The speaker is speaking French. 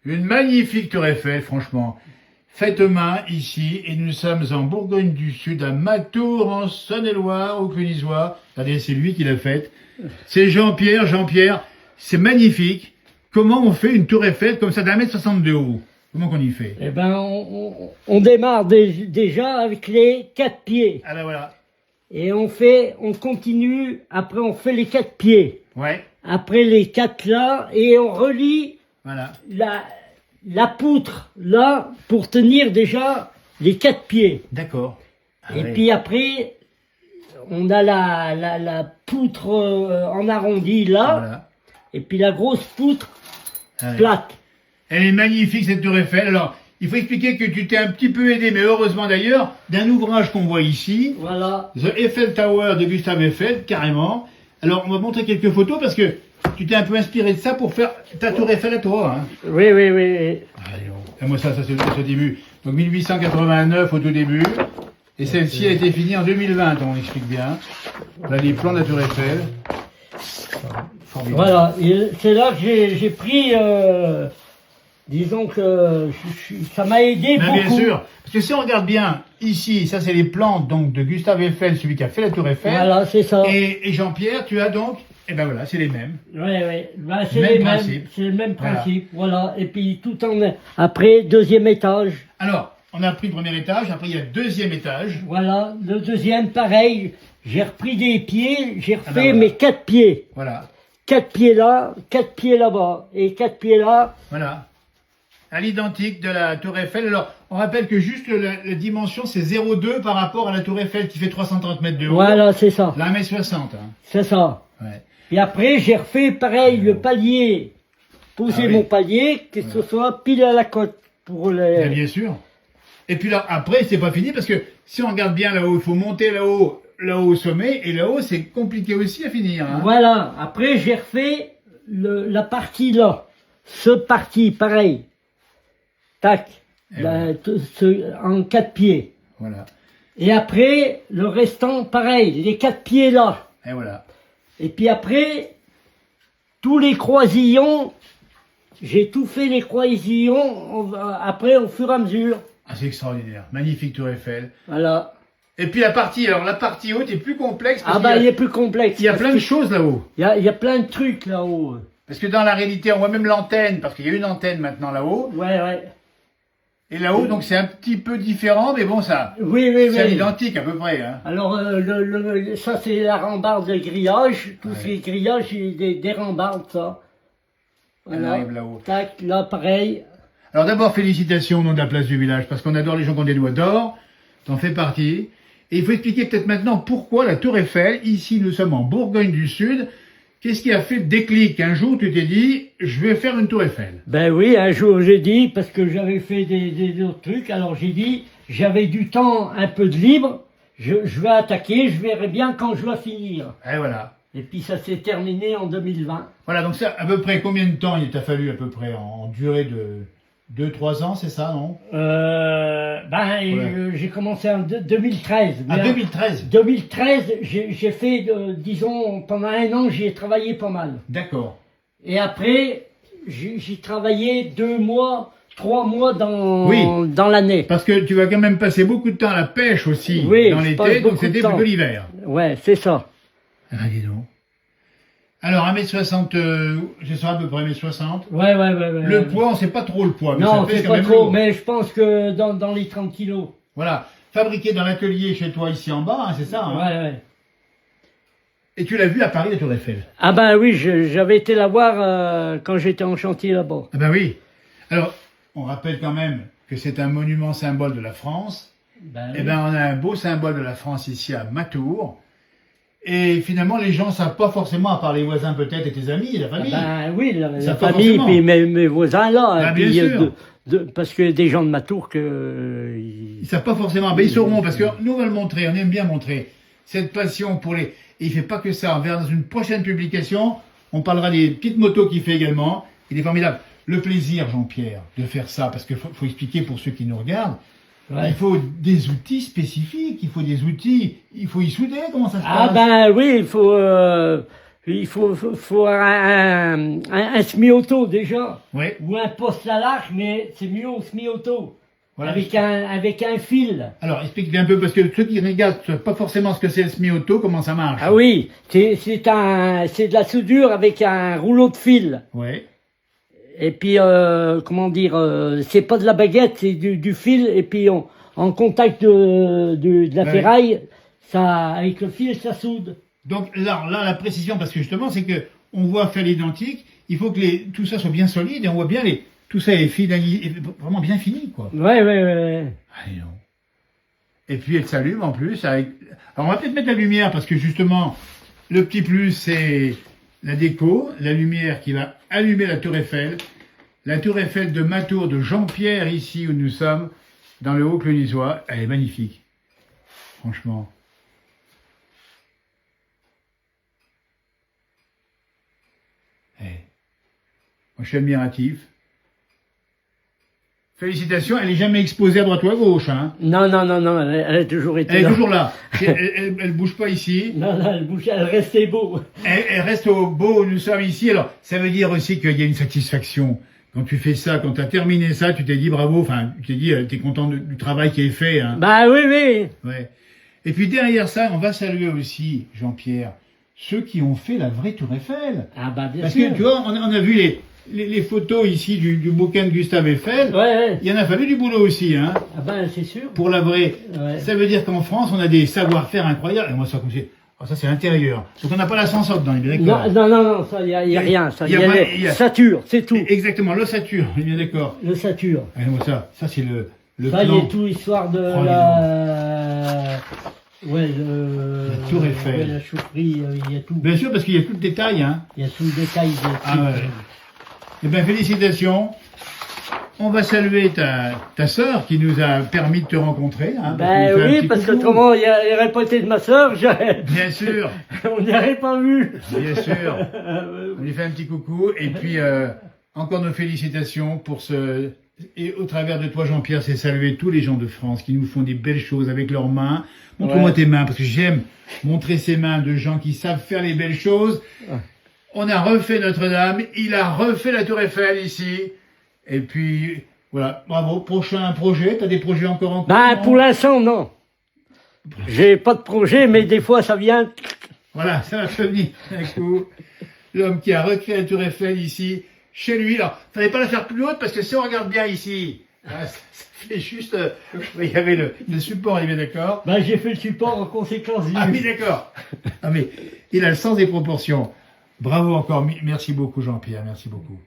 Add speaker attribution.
Speaker 1: Une magnifique tour Eiffel, franchement. Faite main ici, et nous sommes en Bourgogne du Sud, à Matour, en Saône-et-Loire, au Clunisois. Regardez, c'est lui qui l'a faite. C'est Jean-Pierre. Jean-Pierre, c'est magnifique. Comment on fait une tour Eiffel comme ça d'1,60 m de haut? Comment qu'on y fait?
Speaker 2: Eh ben, on démarre déjà avec les 4 pieds.
Speaker 1: Ah ben voilà.
Speaker 2: Et on continue, après on fait les 4 pieds.
Speaker 1: Ouais.
Speaker 2: Après les 4 là, et on relie
Speaker 1: Voilà.
Speaker 2: la poutre là, pour tenir déjà les 4 pieds.
Speaker 1: D'accord. Ah
Speaker 2: et
Speaker 1: ouais.
Speaker 2: puis après, on a la poutre en arrondi là,
Speaker 1: Voilà.
Speaker 2: et puis la grosse poutre
Speaker 1: Ah ouais.
Speaker 2: plate.
Speaker 1: Elle est magnifique cette tour Eiffel. Alors, il faut expliquer que tu t'es un petit peu aidé, mais heureusement d'ailleurs, d'un ouvrage qu'on voit ici.
Speaker 2: Voilà.
Speaker 1: The Eiffel Tower de Gustave Eiffel, carrément. Alors, on va montrer quelques photos parce que tu t'es un peu inspiré de ça pour faire ta tour Eiffel à toi. Hein.
Speaker 2: Oui.
Speaker 1: Allez, on... moi, ça c'est au début. Donc, 1889 au tout début. Et celle-ci a été finie en 2020, on explique bien. Là, les plans de la tour Eiffel. Formidable.
Speaker 2: Voilà. Et c'est là que j'ai pris... disons que ça m'a aidé
Speaker 1: Mais
Speaker 2: beaucoup.
Speaker 1: bien sûr, parce que si on regarde bien, ici, ça c'est les plans donc, de Gustave Eiffel, celui qui a fait la tour Eiffel.
Speaker 2: Voilà, c'est ça.
Speaker 1: Et Jean-Pierre, tu as donc, et ben voilà, c'est les mêmes.
Speaker 2: Oui. Ben, c'est
Speaker 1: Même
Speaker 2: les mêmes.
Speaker 1: principe.
Speaker 2: C'est le même principe. Voilà. Et puis tout en... Après, deuxième étage.
Speaker 1: Alors, on a pris le premier étage, après il y a le deuxième étage.
Speaker 2: Voilà. Le deuxième, pareil. J'ai repris des pieds. J'ai refait
Speaker 1: voilà.
Speaker 2: mes 4 pieds.
Speaker 1: Voilà,
Speaker 2: 4 pieds là, 4 pieds là-bas. Et 4 pieds là.
Speaker 1: voilà. À l'identique de la tour Eiffel. Alors, on rappelle que juste la dimension, c'est 0,2 par rapport à la tour Eiffel qui fait 330 mètres de haut.
Speaker 2: Voilà, c'est ça.
Speaker 1: Là, 1,60 m. Hein.
Speaker 2: C'est ça.
Speaker 1: Ouais.
Speaker 2: Et après, j'ai refait pareil, le palier. Poser
Speaker 1: Ah oui.
Speaker 2: mon palier, que ce soit pile à la côte. Pour les...
Speaker 1: Bien sûr. Et puis là, après, c'est pas fini parce que si on regarde bien là-haut, il faut monter là-haut au sommet. Et là-haut, c'est compliqué aussi à finir. Hein.
Speaker 2: Voilà. Après, j'ai refait la partie là. Ce parti, pareil. Tac. En 4 pieds.
Speaker 1: Voilà.
Speaker 2: Et après, le restant, pareil. Les 4 pieds là.
Speaker 1: Et voilà.
Speaker 2: Et puis après, tous les croisillons, j'ai tout fait les croisillons, après au fur et à mesure.
Speaker 1: Ah, c'est extraordinaire. Magnifique tour Eiffel.
Speaker 2: Voilà.
Speaker 1: Et puis la partie haute est plus complexe. Parce
Speaker 2: Ah bah il est plus complexe.
Speaker 1: il y a plein de choses là-haut.
Speaker 2: Il y a plein de trucs là-haut.
Speaker 1: Parce que dans la réalité, on voit même l'antenne, parce qu'il y a une antenne maintenant là-haut.
Speaker 2: Ouais.
Speaker 1: Et là-haut, donc c'est un petit peu différent, mais bon, ça,
Speaker 2: Oui.
Speaker 1: c'est identique à peu près. Hein.
Speaker 2: Alors ça c'est la rambarde de grillage. Tous
Speaker 1: Ouais.
Speaker 2: ces grillages, c'est des rambardes ça.
Speaker 1: On
Speaker 2: Voilà.
Speaker 1: arrive là-haut.
Speaker 2: Tac, là pareil.
Speaker 1: Alors d'abord, félicitations au nom de la place du village, parce qu'on adore les gens qui ont des doigts d'or. T'en fais partie. Et il faut expliquer peut-être maintenant pourquoi la tour Eiffel, ici nous sommes en Bourgogne du Sud. Qu'est-ce qui a fait le déclic? Un jour, tu t'es dit, je vais faire une tour Eiffel.
Speaker 2: Ben oui, un jour j'ai dit, parce que j'avais fait des autres trucs, alors j'ai dit, j'avais du temps un peu de libre, je vais attaquer, je verrai bien quand je vais finir.
Speaker 1: Et voilà.
Speaker 2: Et puis ça s'est terminé en 2020.
Speaker 1: Voilà, donc ça, à peu près combien de temps il t'a fallu à peu près en durée de 2-3 ans, c'est ça, non?
Speaker 2: J'ai commencé en 2013.
Speaker 1: Ah,
Speaker 2: mais
Speaker 1: 2013.
Speaker 2: 2013, j'ai fait, disons, pendant 1 an, j'y ai travaillé pas mal.
Speaker 1: D'accord.
Speaker 2: Et après, j'ai travaillé 2 mois, 3 mois dans,
Speaker 1: Oui.
Speaker 2: dans l'année.
Speaker 1: Parce que tu vas quand même passer beaucoup de temps à la pêche aussi
Speaker 2: Oui,
Speaker 1: dans
Speaker 2: je passe
Speaker 1: l'été, donc
Speaker 2: beaucoup de
Speaker 1: c'était
Speaker 2: temps.
Speaker 1: plutôt l'hiver.
Speaker 2: Ouais, c'est ça.
Speaker 1: Ah, dis donc. Alors, 1,60 m, je serai à peu près 1,60 m.
Speaker 2: Ouais.
Speaker 1: Le poids, on sait pas trop le poids, mais
Speaker 2: Non,
Speaker 1: ça pèse
Speaker 2: c'est
Speaker 1: quand
Speaker 2: pas
Speaker 1: même
Speaker 2: trop,
Speaker 1: lourd.
Speaker 2: mais je pense que dans les 30 kilos.
Speaker 1: Voilà. Fabriqué dans l'atelier chez toi ici en bas, hein, c'est ça hein.
Speaker 2: Ouais.
Speaker 1: Et tu l'as vu à Paris, la Tour Eiffel.
Speaker 2: Ah ben oui, j'avais été la voir quand j'étais en chantier là-bas.
Speaker 1: Ah ben oui. Alors, on rappelle quand même que c'est un monument symbole de la France.
Speaker 2: Ben,
Speaker 1: Eh ben, on a un beau symbole de la France ici à Matour. Et finalement, les gens savent pas forcément, à part les voisins peut-être et tes amis, la famille.
Speaker 2: ben oui, la
Speaker 1: Ça, pas
Speaker 2: famille,
Speaker 1: forcément.
Speaker 2: puis mes voisins là.
Speaker 1: Ben,
Speaker 2: et
Speaker 1: bien
Speaker 2: puis,
Speaker 1: sûr.
Speaker 2: parce que des gens de ma tour
Speaker 1: Ils savent pas forcément. Ben, ils sauront parce que nous on va le montrer. On aime bien montrer cette passion pour les. Et il fait pas que ça. On verra dans une prochaine publication. On parlera des petites motos qu'il fait également. Il est formidable. Le plaisir, Jean-Pierre, de faire ça, parce qu'il faut expliquer pour ceux qui nous regardent.
Speaker 2: Ouais.
Speaker 1: Il faut des outils spécifiques. Il faut des outils. Il faut y souder. Comment ça se
Speaker 2: Ah
Speaker 1: passe?
Speaker 2: ben oui, il faut Il faut un semi-auto déjà,
Speaker 1: Oui,
Speaker 2: ou un poste à l'arc, mais c'est mieux au semi-auto,
Speaker 1: voilà.
Speaker 2: avec un fil.
Speaker 1: Alors, explique un peu, parce que ceux qui regardent savent pas forcément ce que c'est le semi-auto, comment ça marche.
Speaker 2: Ah oui, c'est de la soudure avec un rouleau de fil.
Speaker 1: Oui.
Speaker 2: Et puis, comment dire, c'est pas de la baguette, c'est du fil, et puis en contact de la
Speaker 1: Ouais.
Speaker 2: ferraille, ça, avec le fil, ça soude.
Speaker 1: Donc là, la précision, parce que justement, c'est que on voit faire l'identique, il faut que tout ça soit bien solide, et on voit bien tout ça est vraiment bien fini, quoi.
Speaker 2: Ouais.
Speaker 1: Allez, non. Et puis elle s'allume en plus avec... Alors on va peut-être mettre la lumière, parce que justement, le petit plus, c'est la déco, la lumière qui va allumer la tour Eiffel. La tour Eiffel de Matour, de Jean-Pierre, ici où nous sommes, dans le Haut-Clunisois, elle est magnifique. Franchement. Eh. Moi, je suis admiratif. Félicitations, elle n'est jamais exposée à droite ou à gauche. Hein.
Speaker 2: Non, elle a toujours été
Speaker 1: Elle est
Speaker 2: là.
Speaker 1: toujours là. Elle bouge pas ici.
Speaker 2: Non, elle restait beau.
Speaker 1: Elle reste au beau où nous sommes ici. Alors, ça veut dire aussi qu'il y a une satisfaction. Quand tu fais ça, quand tu as terminé ça, tu t'es dit bravo, enfin, tu t'es dit, t'es content du travail qui est fait. Hein.
Speaker 2: Bah oui.
Speaker 1: Ouais. Et puis derrière ça, on va saluer aussi, Jean-Pierre, ceux qui ont fait la vraie tour Eiffel.
Speaker 2: Ah bah bien
Speaker 1: Parce
Speaker 2: sûr.
Speaker 1: que, tu vois, on a vu les photos ici du bouquin de Gustave Eiffel.
Speaker 2: Ouais.
Speaker 1: Il y en a fallu du boulot aussi, hein,
Speaker 2: Ah ben c'est sûr.
Speaker 1: pour la vraie.
Speaker 2: Ouais.
Speaker 1: Ça veut dire qu'en France, on a des savoir-faire incroyables. Et moi, ça, comme c'est... Oh, ça, c'est l'intérieur. Donc, on n'a pas l'ascenseur dedans, il est d'accord.
Speaker 2: Non, ça, y a rien. Ça,
Speaker 1: y a pas- y a-
Speaker 2: Sature, c'est tout.
Speaker 1: Exactement, l'ossature, on est bien d'accord.
Speaker 2: Le sature.
Speaker 1: Et moi, ça c'est le
Speaker 2: Ça,
Speaker 1: plan.
Speaker 2: y est tout l'histoire de
Speaker 1: Oh,
Speaker 2: la... Ouais,
Speaker 1: La tour Eiffel.
Speaker 2: Ouais, la chaufferie, il y a tout.
Speaker 1: Bien sûr, parce qu'il y a tout le détail, hein.
Speaker 2: Il y a tout le détail.
Speaker 1: Ah ouais. Eh bien, félicitations. On va saluer ta sœur qui nous a permis de te rencontrer. Hein,
Speaker 2: Ben oui, parce qu'autrement, il n'y aurait pas été de ma sœur,
Speaker 1: Bien sûr,
Speaker 2: on n'y aurait pas vu.
Speaker 1: bien sûr. On lui fait un petit coucou. Et puis, encore nos félicitations pour ce... Et au travers de toi, Jean-Pierre, c'est saluer tous les gens de France qui nous font des belles choses avec leurs mains. Montre-moi tes mains, parce que j'aime montrer ces mains de gens qui savent faire les belles choses. On a refait Notre-Dame, il a refait la Tour Eiffel ici. Et puis, voilà, bravo. Prochain projet, t'as des projets encore en cours?
Speaker 2: Ben,
Speaker 1: non
Speaker 2: pour l'instant, non. J'ai pas de projet, mais des fois, ça vient.
Speaker 1: Voilà, ça va venir d'un coup. L'homme qui a recréé la Tour Eiffel ici, chez lui. Alors, fallait pas la faire plus haute, parce que si on regarde bien ici, ça fait juste... il y avait le support, il est bien d'accord.
Speaker 2: Ben, j'ai fait le support en conséquence.
Speaker 1: Ah oui, d'accord. Ah mais, il a le sens des proportions. Bravo encore, merci beaucoup Jean-Pierre, merci beaucoup.